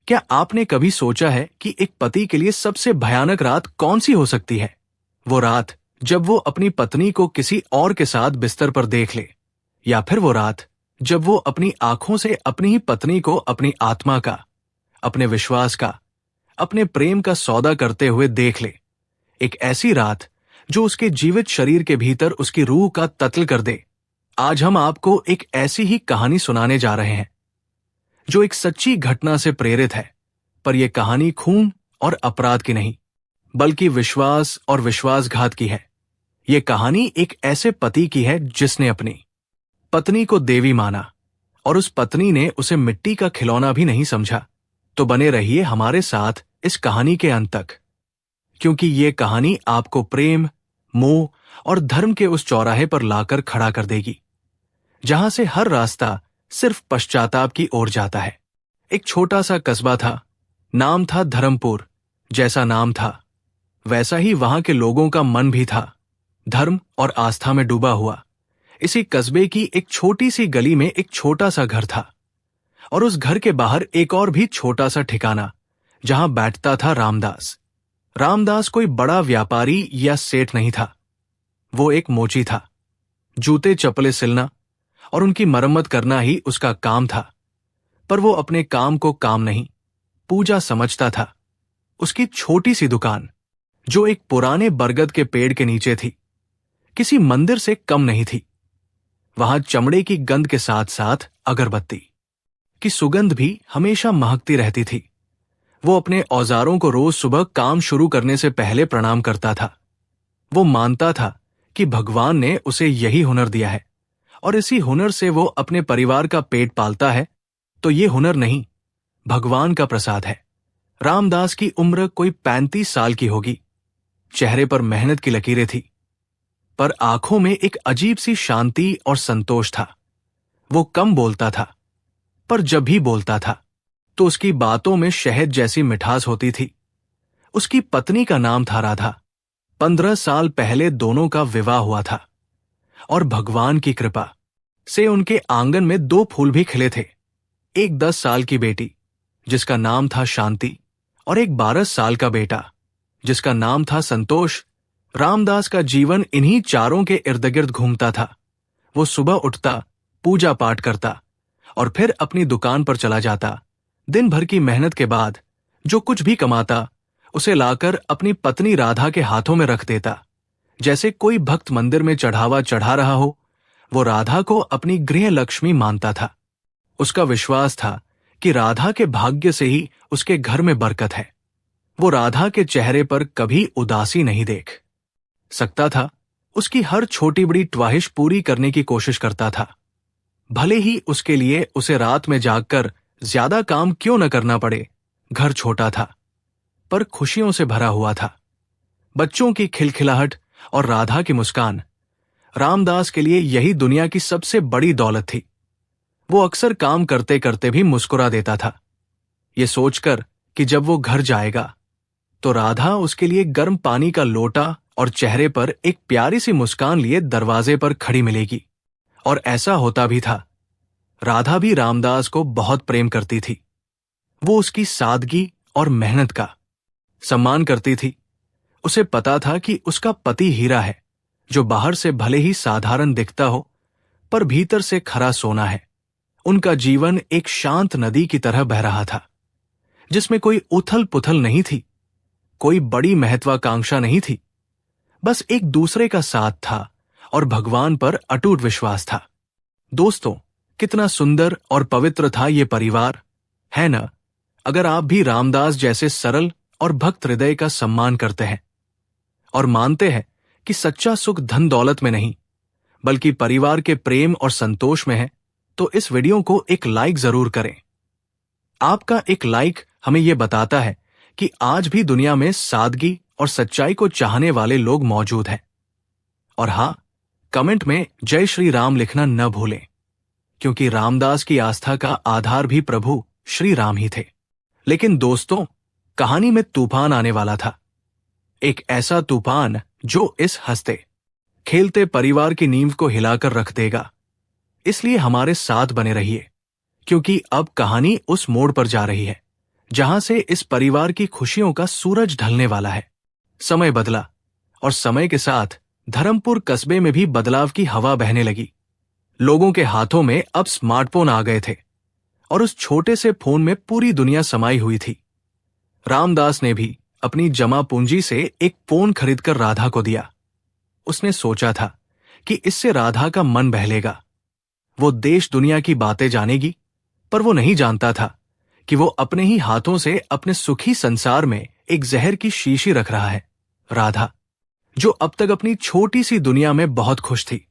क्या आपने कभी सोचा है कि एक पति के लिए सबसे भयानक रात कौन सी हो सकती है? वो रात जब वो अपनी पत्नी को किसी और के साथ बिस्तर पर देख ले, या फिर वो रात जब वो अपनी आंखों से अपनी ही पत्नी को अपनी आत्मा का, अपने विश्वास का, अपने प्रेम का सौदा करते हुए देख ले। एक ऐसी रात जो उसके जीवित शरीर के भीतर उसकी रूह का कत्ल कर दे। आज हम आपको एक ऐसी ही कहानी सुनाने जा रहे हैं जो एक सच्ची घटना से प्रेरित है, पर यह कहानी खून और अपराध की नहीं, बल्कि विश्वास और विश्वासघात की है। यह कहानी एक ऐसे पति की है जिसने अपनी पत्नी को देवी माना और उस पत्नी ने उसे मिट्टी का खिलौना भी नहीं समझा। तो बने रहिए हमारे साथ इस कहानी के अंत तक, क्योंकि ये कहानी आपको प्रेम, मोह और धर्म के उस चौराहे पर लाकर खड़ा कर देगी जहां से हर रास्ता सिर्फ पश्चाताप की ओर जाता है। एक छोटा सा कस्बा था, नाम था धर्मपुर। जैसा नाम था वैसा ही वहां के लोगों का मन भी था, धर्म और आस्था में डूबा हुआ। इसी कस्बे की एक छोटी सी गली में एक छोटा सा घर था, और उस घर के बाहर एक और भी छोटा सा ठिकाना जहां बैठता था रामदास। रामदास कोई बड़ा व्यापारी या सेठ नहीं था, वो एक मोची था। जूते चप्पलें सिलना और उनकी मरम्मत करना ही उसका काम था, पर वो अपने काम को काम नहीं, पूजा समझता था। उसकी छोटी सी दुकान, जो एक पुराने बरगद के पेड़ के नीचे थी, किसी मंदिर से कम नहीं थी। वहां चमड़े की गंध के साथ साथ अगरबत्ती की सुगंध भी हमेशा महकती रहती थी। वो अपने औजारों को रोज सुबह काम शुरू करने से पहले प्रणाम करता था। वो मानता था कि भगवान ने उसे यही हुनर दिया है और इसी हुनर से वो अपने परिवार का पेट पालता है। तो ये हुनर नहीं, भगवान का प्रसाद है। रामदास की उम्र कोई 35 साल की होगी। चेहरे पर मेहनत की लकीरें थी, पर आंखों में एक अजीब सी शांति और संतोष था। वो कम बोलता था, पर जब भी बोलता था तो उसकी बातों में शहद जैसी मिठास होती थी। उसकी पत्नी का नाम था राधा। 15 साल पहले दोनों का विवाह हुआ था और भगवान की कृपा से उनके आंगन में 2 फूल भी खिले थे। एक 10 साल की बेटी जिसका नाम था शांति और एक 12 साल का बेटा जिसका नाम था संतोष। रामदास का जीवन इन्हीं चारों के इर्द गिर्द घूमता था। वो सुबह उठता, पूजा पाठ करता और फिर अपनी दुकान पर चला जाता। दिन भर की मेहनत के बाद जो कुछ भी कमाता उसे लाकर अपनी पत्नी राधा के हाथों में रख देता। जैसे कोई भक्त मंदिर में चढ़ावा चढ़ा रहा हो, वो राधा को अपनी गृह लक्ष्मी मानता था। उसका विश्वास था कि राधा के भाग्य से ही उसके घर में बरकत है। वो राधा के चेहरे पर कभी उदासी नहीं देख सकता था। उसकी हर छोटी बड़ी ख्वाहिश पूरी करने की कोशिश करता था, भले ही उसके लिए उसे रात में जागकर ज्यादा काम क्यों न करना पड़े। घर छोटा था पर खुशियों से भरा हुआ था। बच्चों की खिलखिलाहट और राधा की मुस्कान रामदास के लिए यही दुनिया की सबसे बड़ी दौलत थी। वो अक्सर काम करते करते भी मुस्कुरा देता था, ये सोचकर कि जब वो घर जाएगा तो राधा उसके लिए गर्म पानी का लोटा और चेहरे पर एक प्यारी सी मुस्कान लिए दरवाजे पर खड़ी मिलेगी। और ऐसा होता भी था। राधा भी रामदास को बहुत प्रेम करती थी। वो उसकी सादगी और मेहनत का सम्मान करती थी। उसे पता था कि उसका पति हीरा है, जो बाहर से भले ही साधारण दिखता हो, पर भीतर से खरा सोना है। उनका जीवन एक शांत नदी की तरह बह रहा था, जिसमें कोई उथल पुथल नहीं थी, कोई बड़ी महत्वाकांक्षा नहीं थी। बस एक दूसरे का साथ था और भगवान पर अटूट विश्वास था। दोस्तों, कितना सुंदर और पवित्र था ये परिवार, है ना? अगर आप भी रामदास जैसे सरल और भक्त हृदय का सम्मान करते हैं और मानते हैं कि सच्चा सुख धन दौलत में नहीं, बल्कि परिवार के प्रेम और संतोष में है, तो इस वीडियो को एक लाइक जरूर करें। आपका एक लाइक हमें यह बताता है कि आज भी दुनिया में सादगी और सच्चाई को चाहने वाले लोग मौजूद हैं। और हां, कमेंट में जय श्री राम लिखना न भूलें, क्योंकि रामदास की आस्था का आधार भी प्रभु श्री राम ही थे। लेकिन दोस्तों, कहानी में तूफान आने वाला था। एक ऐसा तूफान जो इस हंसते खेलते परिवार की नींव को हिलाकर रख देगा। इसलिए हमारे साथ बने रहिए, क्योंकि अब कहानी उस मोड़ पर जा रही है जहां से इस परिवार की खुशियों का सूरज ढलने वाला है। समय बदला और समय के साथ धर्मपुर कस्बे में भी बदलाव की हवा बहने लगी। लोगों के हाथों में अब स्मार्टफोन आ गए थे और उस छोटे से फोन में पूरी दुनिया समाई हुई थी। रामदास ने भी अपनी जमा पूंजी से एक फोन खरीदकर राधा को दिया। उसने सोचा था कि इससे राधा का मन बहलेगा, वो देश दुनिया की बातें जानेगी, पर वो नहीं जानता था कि वो अपने ही हाथों से अपने सुखी संसार में एक जहर की शीशी रख रहा है। राधा, जो अब तक अपनी छोटी सी दुनिया में बहुत खुश थी,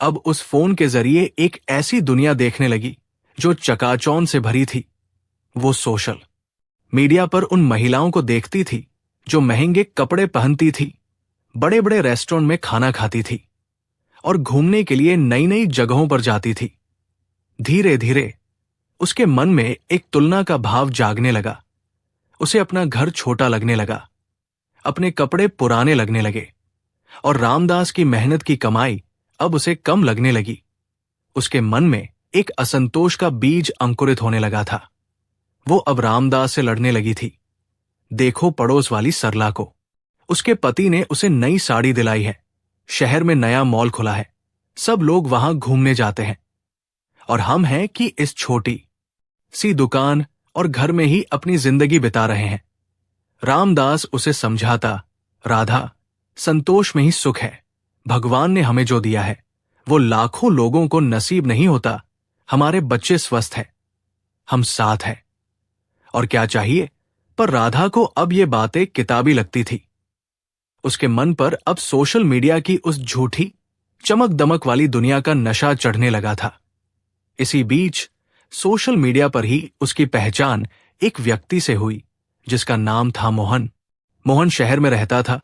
अब उस फोन के जरिए एक ऐसी दुनिया देखने लगी जो चकाचौंध से भरी थी। वो सोशल मीडिया पर उन महिलाओं को देखती थी जो महंगे कपड़े पहनती थी, बड़े बड़े रेस्टोरेंट में खाना खाती थी और घूमने के लिए नई नई जगहों पर जाती थी। धीरे धीरे उसके मन में एक तुलना का भाव जागने लगा। उसे अपना घर छोटा लगने लगा, अपने कपड़े पुराने लगने लगे और रामदास की मेहनत की कमाई अब उसे कम लगने लगी। उसके मन में एक असंतोष का बीज अंकुरित होने लगा था। वो अब रामदास से लड़ने लगी थी। देखो पड़ोस वाली सरला को, उसके पति ने उसे नई साड़ी दिलाई है, शहर में नया मॉल खुला है, सब लोग वहां घूमने जाते हैं और हम हैं कि इस छोटी सी दुकान और घर में ही अपनी जिंदगी बिता रहे हैं। रामदास उसे समझाता, राधा, संतोष में ही सुख है। भगवान ने हमें जो दिया है वो लाखों लोगों को नसीब नहीं होता। हमारे बच्चे स्वस्थ हैं, हम साथ हैं, और क्या चाहिए। पर राधा को अब ये बातें किताबी लगती थी। उसके मन पर अब सोशल मीडिया की उस झूठी चमक दमक वाली दुनिया का नशा चढ़ने लगा था। इसी बीच सोशल मीडिया पर ही उसकी पहचान एक व्यक्ति से हुई जिसका नाम था मोहन। मोहन शहर में रहता था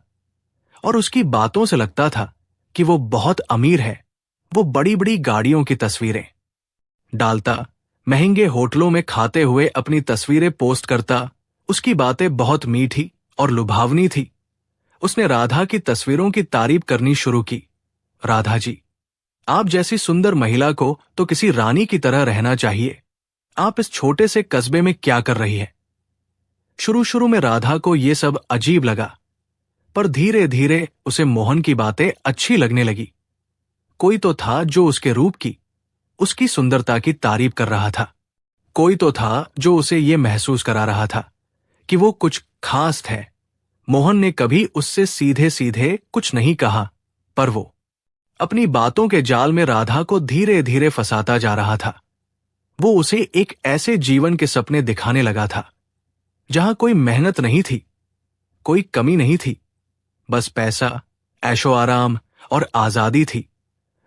और उसकी बातों से लगता था कि वो बहुत अमीर है। वो बड़ी बड़ी गाड़ियों की तस्वीरें डालता, महंगे होटलों में खाते हुए अपनी तस्वीरें पोस्ट करता। उसकी बातें बहुत मीठी और लुभावनी थी। उसने राधा की तस्वीरों की तारीफ करनी शुरू की। राधा जी, आप जैसी सुंदर महिला को तो किसी रानी की तरह रहना चाहिए। आप इस छोटे से कस्बे में क्या कर रही है। शुरू शुरू में राधा को यह सब अजीब लगा, पर धीरे धीरे उसे मोहन की बातें अच्छी लगने लगी। कोई तो था जो उसके रूप की, उसकी सुंदरता की तारीफ कर रहा था। कोई तो था जो उसे यह महसूस करा रहा था कि वो कुछ खास है। मोहन ने कभी उससे सीधे सीधे कुछ नहीं कहा, पर वो अपनी बातों के जाल में राधा को धीरे धीरे फंसाता जा रहा था। वो उसे एक ऐसे जीवन के सपने दिखाने लगा था जहां कोई मेहनत नहीं थी, कोई कमी नहीं थी, बस पैसा, ऐशो आराम और आजादी थी।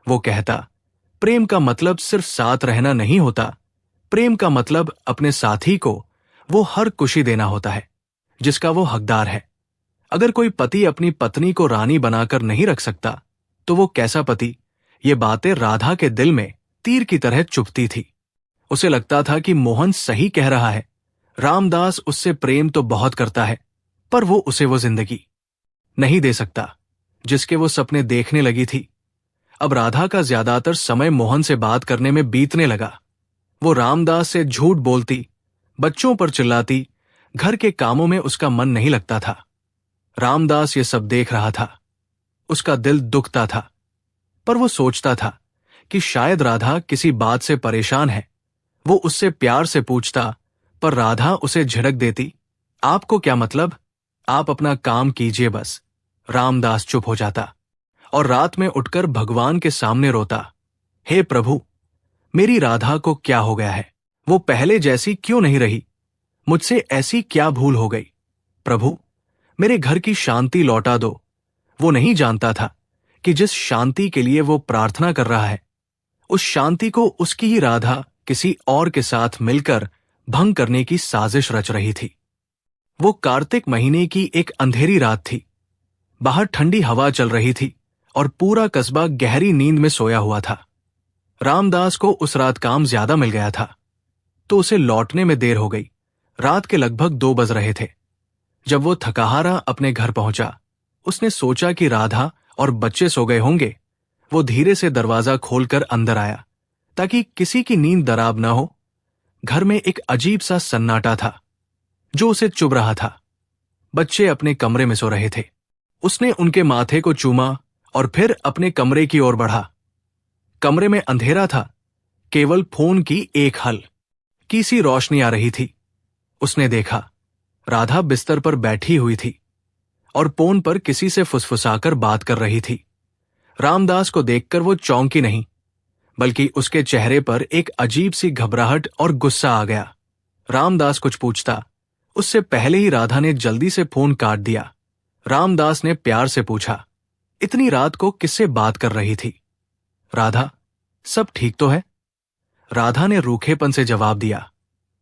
वो कहता, प्रेम का मतलब सिर्फ साथ रहना नहीं होता। प्रेम का मतलब अपने साथी को वो हर खुशी देना होता है जिसका वो हकदार है। अगर कोई पति अपनी पत्नी को रानी बनाकर नहीं रख सकता तो वो कैसा पति। ये बातें राधा के दिल में तीर की तरह चुभती थी। उसे लगता था कि मोहन सही कह रहा है। रामदास उससे प्रेम तो बहुत करता है, पर वो उसे वो जिंदगी नहीं दे सकता जिसके वो सपने देखने लगी थी। अब राधा का ज्यादातर समय मोहन से बात करने में बीतने लगा। वो रामदास से झूठ बोलती, बच्चों पर चिल्लाती, घर के कामों में उसका मन नहीं लगता था। रामदास ये सब देख रहा था। उसका दिल दुखता था, पर वो सोचता था कि शायद राधा किसी बात से परेशान है। वो उससे प्यार से पूछता, पर राधा उसे झिड़क देती, आपको क्या मतलब, आप अपना काम कीजिए बस। रामदास चुप हो जाता और रात में उठकर भगवान के सामने रोता, हे प्रभु, मेरी राधा को क्या हो गया है। वो पहले जैसी क्यों नहीं रही। मुझसे ऐसी क्या भूल हो गई। प्रभु, मेरे घर की शांति लौटा दो। वो नहीं जानता था कि जिस शांति के लिए वो प्रार्थना कर रहा है, उस शांति को उसकी ही राधा किसी और के साथ मिलकर भंग करने की साजिश रच रही थी। वो कार्तिक महीने की एक अंधेरी रात थी। बाहर ठंडी हवा चल रही थी और पूरा कस्बा गहरी नींद में सोया हुआ था। रामदास को उस रात काम ज्यादा मिल गया था, तो उसे लौटने में देर हो गई। रात के लगभग 2 बज रहे थे। जब वो थकाहारा अपने घर पहुंचा, उसने सोचा कि राधा और बच्चे सो गए होंगे। वो धीरे से दरवाजा खोलकर अंदर आया ताकि किसी की नींद दराब न हो। घर में एक अजीब सा सन्नाटा था। जो उसे चुभ रहा था। बच्चे अपने कमरे में सो रहे थे। उसने उनके माथे को चूमा और फिर अपने कमरे की ओर बढ़ा। कमरे में अंधेरा था, केवल फोन की एक हल्की सी रोशनी आ रही थी। उसने देखा, राधा बिस्तर पर बैठी हुई थी और फोन पर किसी से फुसफुसाकर बात कर रही थी। रामदास को देखकर वो चौंकी नहीं, बल्कि उसके चेहरे पर एक अजीब सी घबराहट और गुस्सा आ गया। रामदास कुछ पूछता, उससे पहले ही राधा ने जल्दी से फोन काट दिया। रामदास ने प्यार से पूछा, इतनी रात को किससे बात कर रही थी? राधा, सब ठीक तो है? राधा ने रूखेपन से जवाब दिया,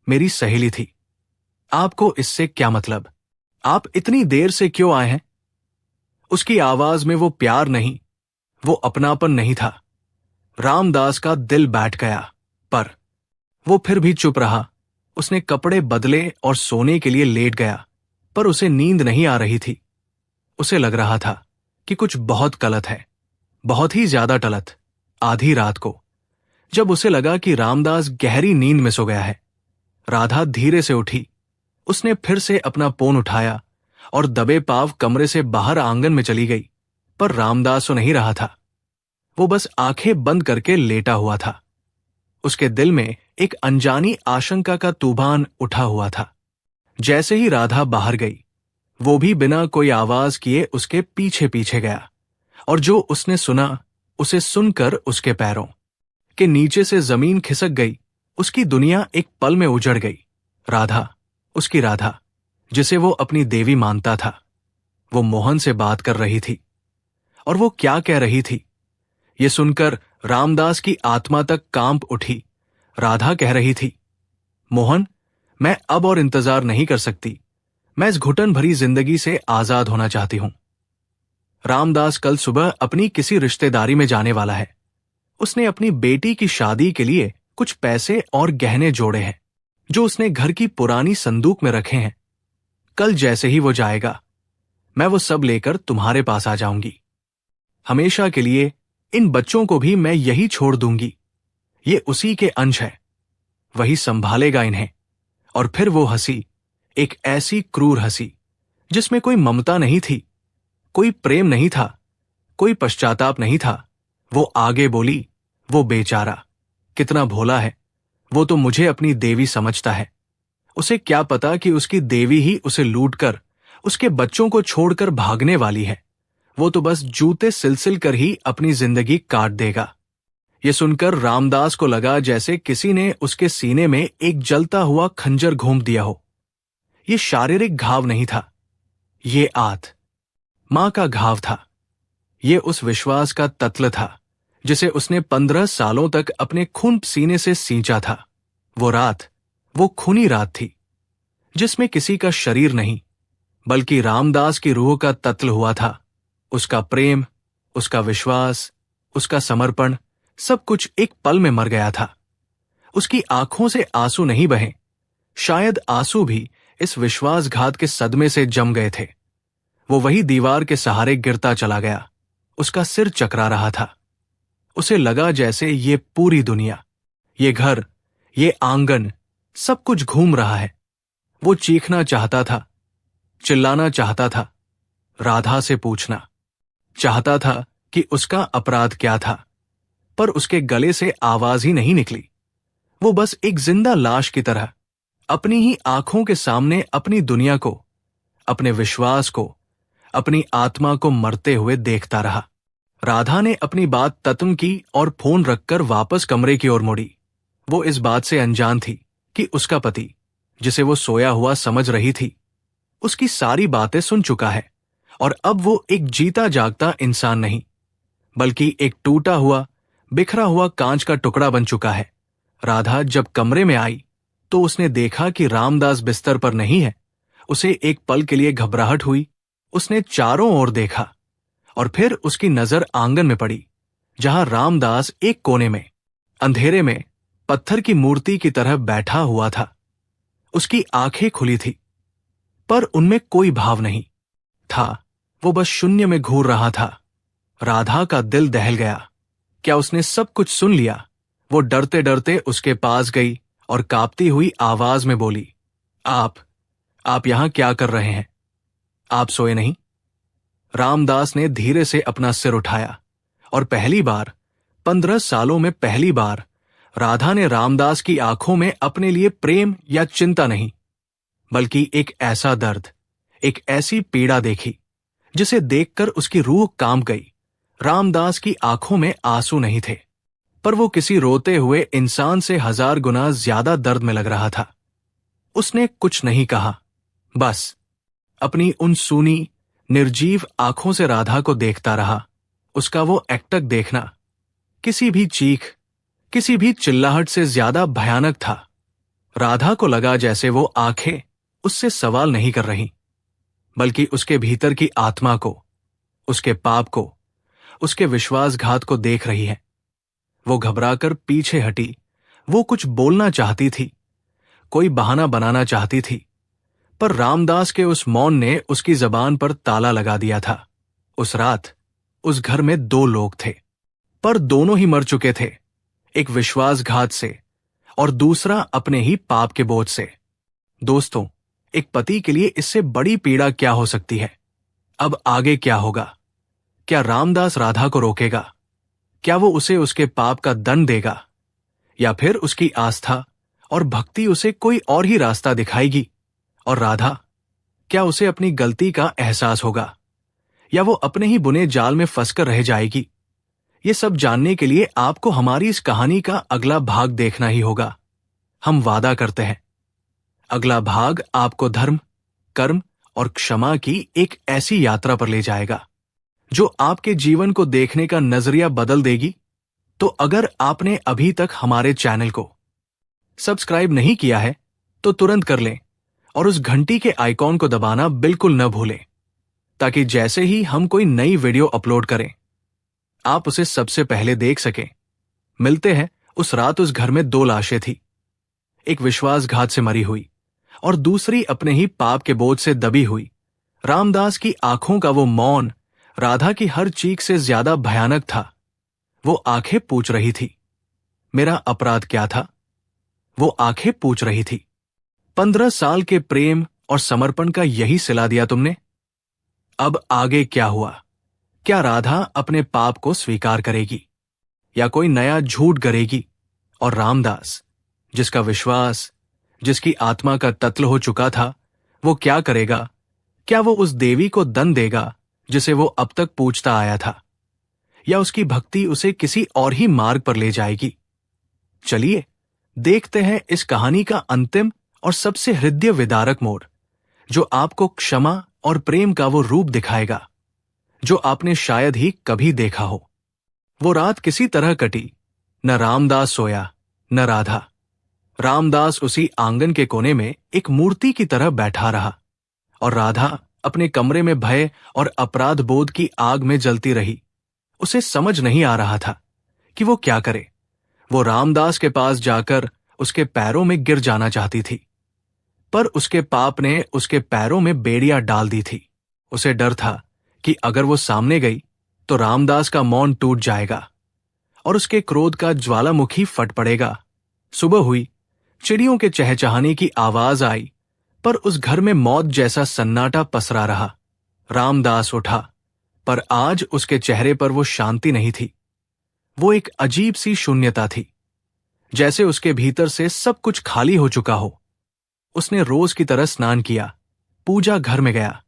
मेरी सहेली थी। आपको इससे क्या मतलब? आप इतनी देर से क्यों आए हैं? उसकी आवाज में वो प्यार नहीं, वो अपनापन नहीं था। रामदास का दिल बैठ गया, पर वो फिर भी चुप रहा। उसने कपड़े बदले और सोने के लिए लेट गया, पर उसे नींद नहीं आ रही थी। उसे लग रहा था कि कुछ बहुत गलत है, बहुत ही ज्यादा गलत। आधी रात को जब उसे लगा कि रामदास गहरी नींद में सो गया है, राधा धीरे से उठी। उसने फिर से अपना फोन उठाया और दबे पांव कमरे से बाहर आंगन में चली गई, पर रामदास तो नहीं रहा था। वो बस आंखें बंद करके लेटा हुआ था। उसके दिल में एक अनजानी आशंका का तूफान उठा हुआ था। जैसे ही राधा बाहर गई, वो भी बिना कोई आवाज किए उसके पीछे पीछे गया, और जो उसने सुना उसे सुनकर उसके पैरों के नीचे से जमीन खिसक गई। उसकी दुनिया एक पल में उजड़ गई। राधा, उसकी राधा, जिसे वो अपनी देवी मानता था, वो मोहन से बात कर रही थी। और वो क्या कह रही थी, ये सुनकर रामदास की आत्मा तक कांप उठी। राधा कह रही थी, मोहन, मैं अब और इंतजार नहीं कर सकती। मैं इस घुटन भरी जिंदगी से आजाद होना चाहती हूं। रामदास कल सुबह अपनी किसी रिश्तेदारी में जाने वाला है। उसने अपनी बेटी की शादी के लिए कुछ पैसे और गहने जोड़े हैं, जो उसने घर की पुरानी संदूक में रखे हैं। कल जैसे ही वो जाएगा, मैं वो सब लेकर तुम्हारे पास आ जाऊंगी। हमेशा के लिए इन बच्चों को भी मैं यही छोड़ दूंगी। ये उसी के अंश है, वही संभालेगा इन्हें। और फिर वो हंसी, एक ऐसी क्रूर हंसी जिसमें कोई ममता नहीं थी, कोई प्रेम नहीं था, कोई पश्चाताप नहीं था। वो आगे बोली, वो बेचारा कितना भोला है। वो तो मुझे अपनी देवी समझता है। उसे क्या पता कि उसकी देवी ही उसे लूटकर उसके बच्चों को छोड़कर भागने वाली है। वो तो बस जूते सिलसिल कर ही अपनी जिंदगी काट देगा। ये सुनकर रामदास को लगा जैसे किसी ने उसके सीने में एक जलता हुआ खंजर घोंप दिया हो। ये शारीरिक घाव नहीं था, ये आत्मा का घाव था। ये उस विश्वास का तत्ल था जिसे उसने 15 सालों तक अपने खून सीने से सींचा था। वो रात, वो खूनी रात थी, जिसमें किसी का शरीर नहीं, बल्कि रामदास की रूह का तत्ल हुआ था। उसका प्रेम, उसका विश्वास, उसका समर्पण, सब कुछ एक पल में मर गया था। उसकी आंखों से आंसू नहीं बहे, शायद आंसू भी इस विश्वासघात के सदमे से जम गए थे। वो वही दीवार के सहारे गिरता चला गया। उसका सिर चकरा रहा था। उसे लगा जैसे ये पूरी दुनिया, ये घर, ये आंगन, सब कुछ घूम रहा है। वो चीखना चाहता था, चिल्लाना चाहता था, राधा से पूछना चाहता था कि उसका अपराध क्या था, पर उसके गले से आवाज ही नहीं निकली। वो बस एक जिंदा लाश की तरह अपनी ही आंखों के सामने अपनी दुनिया को, अपने विश्वास को, अपनी आत्मा को मरते हुए देखता रहा। राधा ने अपनी बात खत्म की और फोन रखकर वापस कमरे की ओर मुड़ी। वो इस बात से अनजान थी कि उसका पति, जिसे वो सोया हुआ समझ रही थी, उसकी सारी बातें सुन चुका है, और अब वो एक जीता जागता इंसान नहीं, बल्कि एक टूटा हुआ, बिखरा हुआ कांच का टुकड़ा बन चुका है। राधा जब कमरे में आई तो उसने देखा कि रामदास बिस्तर पर नहीं है। उसे एक पल के लिए घबराहट हुई। उसने चारों ओर देखा और फिर उसकी नजर आंगन में पड़ी, जहां रामदास एक कोने में अंधेरे में पत्थर की मूर्ति की तरह बैठा हुआ था। उसकी आंखें खुली थी, पर उनमें कोई भाव नहीं था। वो बस शून्य में घूर रहा था। राधा का दिल दहल गया। क्या उसने सब कुछ सुन लिया? वो डरते डरते उसके पास गई और कांपती हुई आवाज में बोली, आप यहां क्या कर रहे हैं? आप सोए नहीं? रामदास ने धीरे से अपना सिर उठाया और पहली बार, 15 सालों में पहली बार, राधा ने रामदास की आंखों में अपने लिए प्रेम या चिंता नहीं, बल्कि एक ऐसा दर्द, एक ऐसी पीड़ा देखी जिसे देखकर उसकी रूह कांप गई। रामदास की आंखों में आंसू नहीं थे, पर वो किसी रोते हुए इंसान से 1000 गुना ज्यादा दर्द में लग रहा था। उसने कुछ नहीं कहा, बस अपनी उन सूनी, निर्जीव आंखों से राधा को देखता रहा। उसका वो एकटक देखना किसी भी चीख, किसी भी चिल्लाहट से ज्यादा भयानक था। राधा को लगा जैसे वो आंखें उससे सवाल नहीं कर रही, बल्कि उसके भीतर की आत्मा को, उसके पाप को, उसके विश्वासघात को देख रही है। वो घबराकर पीछे हटी। वो कुछ बोलना चाहती थी, कोई बहाना बनाना चाहती थी, पर रामदास के उस मौन ने उसकी जबान पर ताला लगा दिया था। उस रात उस घर में 2 लोग थे, पर दोनों ही मर चुके थे, एक विश्वासघात से और दूसरा अपने ही पाप के बोझ से। दोस्तों, एक पति के लिए इससे बड़ी पीड़ा क्या हो सकती है? अब आगे क्या होगा? क्या रामदास राधा को रोकेगा? क्या वो उसे उसके पाप का दंड देगा? या फिर उसकी आस्था और भक्ति उसे कोई और ही रास्ता दिखाएगी? और राधा, क्या उसे अपनी गलती का एहसास होगा, या वो अपने ही बुने जाल में फंसकर रह जाएगी? ये सब जानने के लिए आपको हमारी इस कहानी का अगला भाग देखना ही होगा। हम वादा करते हैं, अगला भाग आपको धर्म, कर्म और क्षमा की एक ऐसी यात्रा पर ले जाएगा जो आपके जीवन को देखने का नजरिया बदल देगी। तो अगर आपने अभी तक हमारे चैनल को सब्सक्राइब नहीं किया है तो तुरंत कर लें और उस घंटी के आइकॉन को दबाना बिल्कुल न भूलें, ताकि जैसे ही हम कोई नई वीडियो अपलोड करें आप उसे सबसे पहले देख सकें। मिलते हैं। उस रात उस घर में 2 लाशें थी, एक विश्वासघात से मरी हुई और दूसरी अपने ही पाप के बोझ से दबी हुई। रामदास की आंखों का वो मौन राधा की हर चीख से ज्यादा भयानक था। वो आंखें पूछ रही थी, मेरा अपराध क्या था? वो आंखें पूछ रही थी, 15 साल के प्रेम और समर्पण का यही सिला दिया तुमने? अब आगे क्या हुआ? क्या राधा अपने पाप को स्वीकार करेगी या कोई नया झूठ गढ़ेगी? और रामदास, जिसका विश्वास, जिसकी आत्मा का तत्ल हो चुका था, वो क्या करेगा? क्या वो उस देवी को दंड देगा जिसे वो अब तक पूजता आया था, या उसकी भक्ति उसे किसी और ही मार्ग पर ले जाएगी? चलिए देखते हैं इस कहानी का अंतिम और सबसे हृदय विदारक मोड़, जो आपको क्षमा और प्रेम का वो रूप दिखाएगा जो आपने शायद ही कभी देखा हो। वो रात किसी तरह कटी। न रामदास सोया, न राधा। रामदास उसी आंगन के कोने में एक मूर्ति की तरह बैठा रहा, और राधा अपने कमरे में भय और अपराध बोध की आग में जलती रही। उसे समझ नहीं आ रहा था कि वो क्या करे। वो रामदास के पास जाकर उसके पैरों में गिर जाना चाहती थी, पर उसके पाप ने उसके पैरों में बेड़ियां डाल दी थी। उसे डर था कि अगर वो सामने गई तो रामदास का मौन टूट जाएगा और उसके क्रोध का ज्वालामुखी फट पड़ेगा। सुबह हुई, चिड़ियों के चहचहाने की आवाज आई, पर उस घर में मौत जैसा सन्नाटा पसरा रहा। रामदास उठा, पर आज उसके चेहरे पर वो शांति नहीं थी। वो एक अजीब सी शून्यता थी, जैसे उसके भीतर से सब कुछ खाली हो चुका हो। उसने रोज की तरह स्नान किया, पूजा घर में गया,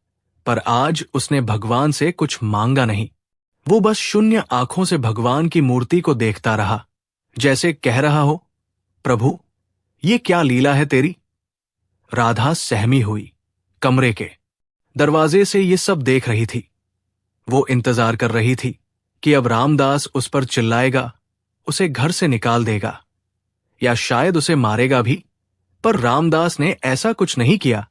पर आज उसने भगवान से कुछ मांगा नहीं। वो बस शून्य आंखों से भगवान की मूर्ति को देखता रहा, जैसे कह रहा हो, प्रभु, ये क्या लीला है तेरी? राधा सहमी हुई। कमरे के दरवाजे से ये सब देख रही थी। वो इंतजार कर रही थी कि अब रामदास उस पर चिल्लाएगा, उसे घर से निकाल देगा, या शायद उसे मारेगा भी। पर रामदास ने ऐसा कुछ नहीं किया।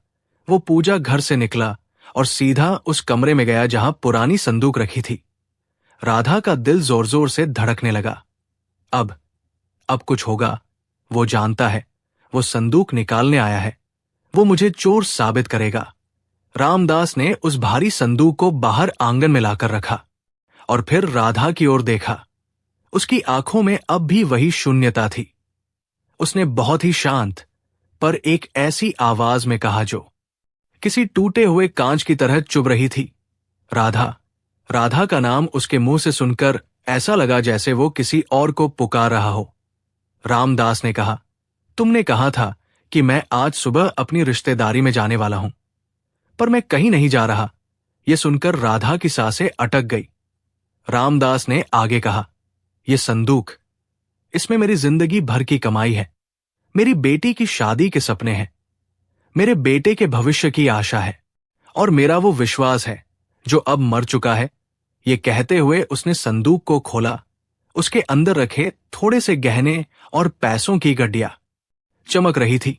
वो पूजा घर से निकला और सीधा उस कमरे में गया जहां पुरानी संदूक रखी थी। राधा का दिल जोर जोर से धड़कने लगा। अब कुछ होगा। वो जानता है, वो संदूक निकालने आया है। वो मुझे चोर साबित करेगा। रामदास ने उस भारी संदूक को बाहर आंगन में लाकर रखा और फिर राधा की ओर देखा। उसकी आंखों में अब भी वही शून्यता थी। उसने बहुत ही शांत पर एक ऐसी आवाज में कहा जो किसी टूटे हुए कांच की तरह चुभ रही थी। राधा, राधा का नाम उसके मुंह से सुनकर ऐसा लगा जैसे वो किसी और को पुकार रहा हो। रामदास ने कहा, तुमने कहा था कि मैं आज सुबह अपनी रिश्तेदारी में जाने वाला हूं, पर मैं कहीं नहीं जा रहा। यह सुनकर राधा की सांसें अटक गई। रामदास ने आगे कहा, यह संदूक, इसमें मेरी जिंदगी भर की कमाई है, मेरी बेटी की शादी के सपने हैं, मेरे बेटे के भविष्य की आशा है, और मेरा वो विश्वास है जो अब मर चुका है। ये कहते हुए उसने संदूक को खोला। उसके अंदर रखे थोड़े से गहने और पैसों की गड्डियां चमक रही थी।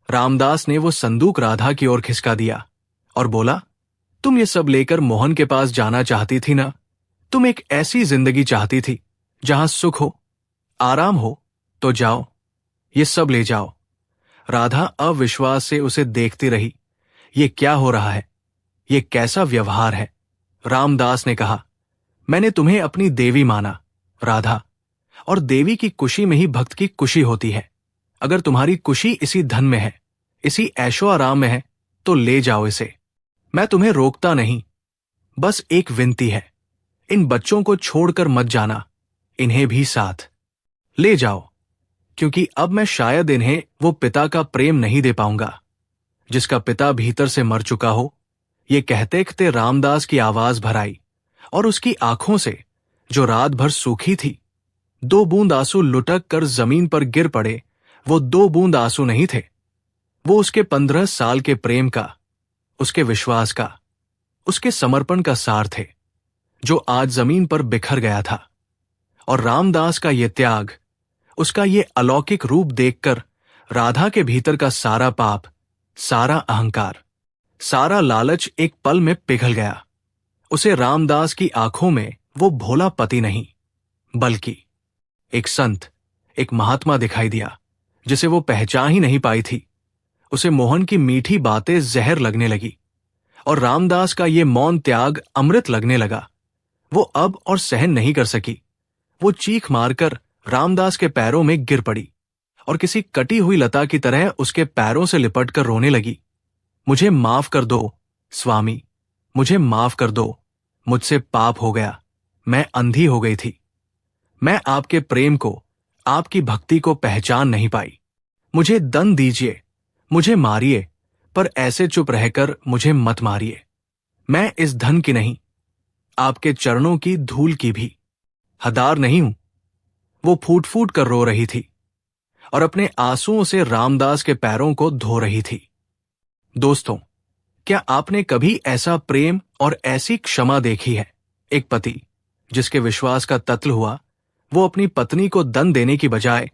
रामदास ने वो संदूक राधा की ओर खिसका दिया और बोला, तुम ये सब लेकर मोहन के पास जाना चाहती थी ना? तुम एक ऐसी जिंदगी चाहती थी जहां सुख हो, आराम हो, तो जाओ, ये सब ले जाओ। राधा अविश्वास से उसे देखती रही। ये क्या हो रहा है? ये कैसा व्यवहार है? रामदास ने कहा, मैंने तुम्हें अपनी देवी माना, राधा, और देवी की कुशी में ही भक्त की कुशी होती है। अगर तुम्हारी कुशी इसी धन में है, इसी ऐशो आराम में है, तो ले जाओ इसे, मैं तुम्हें रोकता नहीं। बस एक विनती है, इन बच्चों को छोड़कर मत जाना, इन्हें भी साथ ले जाओ, क्योंकि अब मैं शायद इन्हें वो पिता का प्रेम नहीं दे पाऊंगा जिसका पिता भीतर से मर चुका हो। ये कहते कहते रामदास की आवाज भर आई और उसकी आंखों से, जो रात भर सूखी थी, 2 बूंद आंसू लुटक कर जमीन पर गिर पड़े। वो 2 बूंद आंसू नहीं थे, वो उसके 15 साल के प्रेम का, उसके विश्वास का, उसके समर्पण का सार थे, जो आज जमीन पर बिखर गया था। और रामदास का ये त्याग, उसका ये अलौकिक रूप देखकर राधा के भीतर का सारा पाप, सारा अहंकार, सारा लालच एक पल में पिघल गया। उसे रामदास की आंखों में वो भोला पति नहीं, बल्कि एक संत, एक महात्मा दिखाई दिया जिसे वो पहचान ही नहीं पाई थी। उसे मोहन की मीठी बातें जहर लगने लगी और रामदास का ये मौन त्याग अमृत लगने लगा। वो अब और सहन नहीं कर सकी। वो चीख मारकर रामदास के पैरों में गिर पड़ी और किसी कटी हुई लता की तरह उसके पैरों से लिपटकर रोने लगी। मुझे माफ कर दो स्वामी, मुझे माफ कर दो, मुझसे पाप हो गया, मैं अंधी हो गई थी, मैं आपके प्रेम को, आपकी भक्ति को पहचान नहीं पाई। मुझे दंड दीजिए, मुझे मारिए, पर ऐसे चुप रहकर मुझे मत मारिए। मैं इस धन की नहीं, आपके चरणों की धूल की भी हदार नहीं हूं। वो फूट फूट कर रो रही थी और अपने आंसुओं से रामदास के पैरों को धो रही थी। दोस्तों, क्या आपने कभी ऐसा प्रेम और ऐसी क्षमा देखी है? एक पति जिसके विश्वास का तत्ल हुआ, वो अपनी पत्नी को दंड देने की बजाय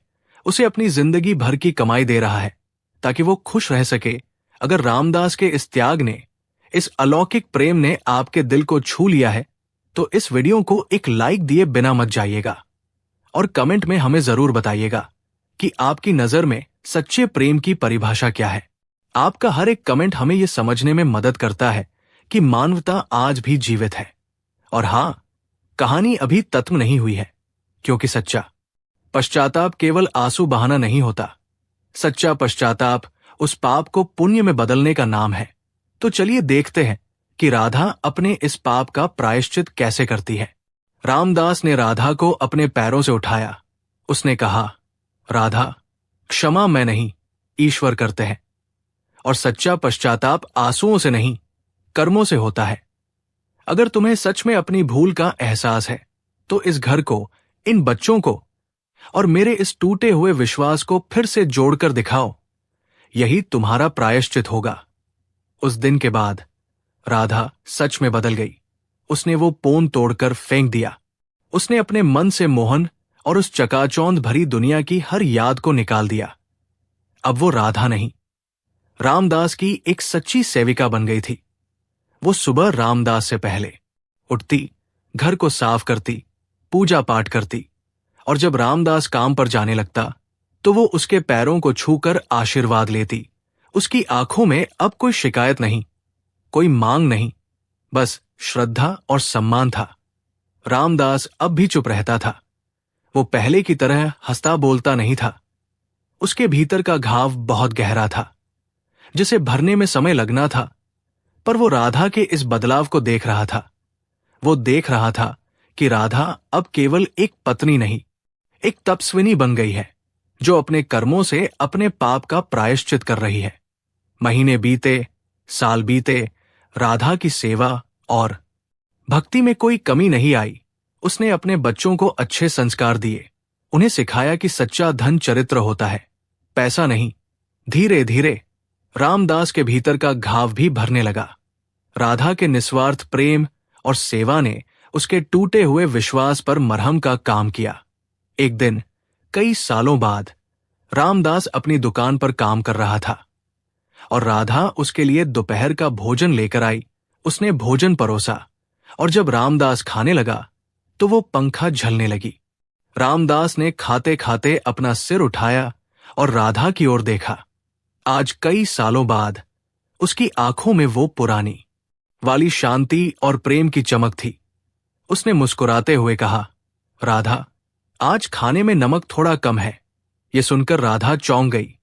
उसे अपनी जिंदगी भर की कमाई दे रहा है ताकि वो खुश रह सके। अगर रामदास के इस त्याग ने, इस अलौकिक प्रेम ने आपके दिल को छू लिया है, तो इस वीडियो को एक लाइक दिए बिना मत जाइएगा और कमेंट में हमें जरूर बताइएगा कि आपकी नजर में सच्चे प्रेम की परिभाषा क्या है। आपका हर एक कमेंट हमें यह समझने में मदद करता है कि मानवता आज भी जीवित है। और हां, कहानी अभी खत्म नहीं हुई है, क्योंकि सच्चा पश्चाताप केवल आंसू बहाना नहीं होता। सच्चा पश्चाताप उस पाप को पुण्य में बदलने का नाम है। तो चलिए देखते हैं कि राधा अपने इस पाप का प्रायश्चित कैसे करती है। रामदास ने राधा को अपने पैरों से उठाया। उसने कहा, राधा, क्षमा मैं नहीं, ईश्वर करते हैं, और सच्चा पश्चाताप आंसुओं से नहीं, कर्मों से होता है। अगर तुम्हें सच में अपनी भूल का एहसास है, तो इस घर को, इन बच्चों को और मेरे इस टूटे हुए विश्वास को फिर से जोड़कर दिखाओ। यही तुम्हारा प्रायश्चित होगा। उस दिन के बाद राधा सच में बदल गई। उसने वो पोन तोड़कर फेंक दिया। उसने अपने मन से मोहन और उस चकाचौंध भरी दुनिया की हर याद को निकाल दिया। अब वो राधा नहीं, रामदास की एक सच्ची सेविका बन गई थी। वो सुबह रामदास से पहले उठती, घर को साफ करती, पूजा पाठ करती, और जब रामदास काम पर जाने लगता तो वो उसके पैरों को छूकर आशीर्वाद लेती। उसकी आंखों में अब कोई शिकायत नहीं, कोई मांग नहीं, बस श्रद्धा और सम्मान था। रामदास अब भी चुप रहता था। वो पहले की तरह हंसता बोलता नहीं था। उसके भीतर का घाव बहुत गहरा था, जिसे भरने में समय लगना था, पर वो राधा के इस बदलाव को देख रहा था। वो देख रहा था कि राधा अब केवल एक पत्नी नहीं, एक तपस्विनी बन गई है, जो अपने कर्मों से अपने पाप का प्रायश्चित कर रही है। महीने बीते, साल बीते, राधा की सेवा और भक्ति में कोई कमी नहीं आई। उसने अपने बच्चों को अच्छे संस्कार दिए, उन्हें सिखाया कि सच्चा धन चरित्र होता है, पैसा नहीं। धीरे धीरे रामदास के भीतर का घाव भी भरने लगा। राधा के निस्वार्थ प्रेम और सेवा ने उसके टूटे हुए विश्वास पर मरहम का काम किया। एक दिन, कई सालों बाद, रामदास अपनी दुकान पर काम कर रहा था और राधा उसके लिए दोपहर का भोजन लेकर आई। उसने भोजन परोसा और जब रामदास खाने लगा तो वो पंखा झलने लगी। रामदास ने खाते खाते अपना सिर उठाया और राधा की ओर देखा। आज कई सालों बाद उसकी आंखों में वो पुरानी वाली शांति और प्रेम की चमक थी। उसने मुस्कुराते हुए कहा, राधा, आज खाने में नमक थोड़ा कम है। ये सुनकर राधा चौंक गई।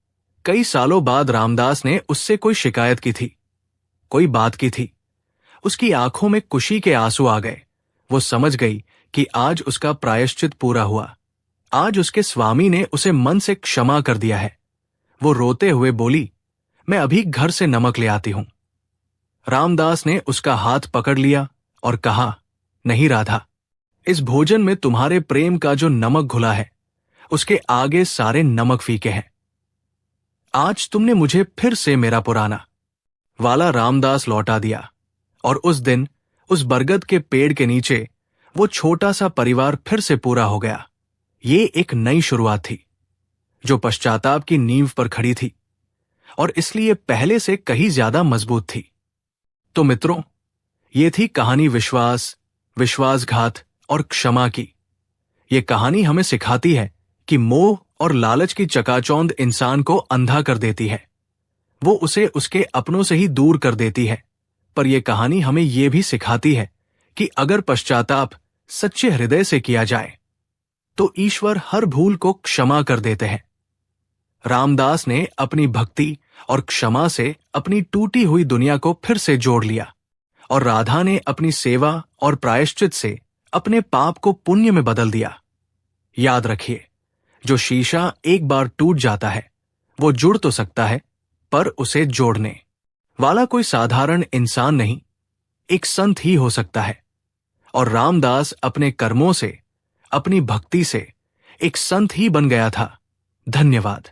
कई सालों बाद रामदास ने उससे कोई शिकायत की थी, कोई बात की थी। उसकी आंखों में खुशी के आंसू आ गए। वो समझ गई कि आज उसका प्रायश्चित पूरा हुआ। आज उसके स्वामी ने उसे मन से क्षमा कर दिया है। वो रोते हुए बोली, मैं अभी घर से नमक ले आती हूं। रामदास ने उसका हाथ पकड़ लिया और कहा, नहीं राधा, इस भोजन में तुम्हारे प्रेम का जो नमक घुला है, उसके आगे सारे नमक फीके हैं। आज तुमने मुझे फिर से मेरा पुराना वाला रामदास लौटा दिया और उस दिन उस बरगद के पेड़ के नीचे वो छोटा सा परिवार फिर से पूरा हो गया। ये एक नई शुरुआत थी जो पश्चाताप की नींव पर खड़ी थी और इसलिए पहले से कहीं ज्यादा मजबूत थी। तो मित्रों, ये थी कहानी विश्वास, विश्वासघात और क्षमा की। ये कहानी हमें सिखाती है कि मोह और लालच की चकाचौंध इंसान को अंधा कर देती है। वो उसे उसके अपनों से ही दूर कर देती है। पर यह कहानी हमें यह भी सिखाती है कि अगर पश्चाताप सच्चे हृदय से किया जाए तो ईश्वर हर भूल को क्षमा कर देते हैं। रामदास ने अपनी भक्ति और क्षमा से अपनी टूटी हुई दुनिया को फिर से जोड़ लिया और राधा ने अपनी सेवा और प्रायश्चित से अपने पाप को पुण्य में बदल दिया। याद रखिए, जो शीशा एक बार टूट जाता है वो जुड़ तो सकता है, पर उसे जोड़ने वाला कोई साधारण इंसान नहीं, एक संत ही हो सकता है। और रामदास अपने कर्मों से, अपनी भक्ति से एक संत ही बन गया था। धन्यवाद।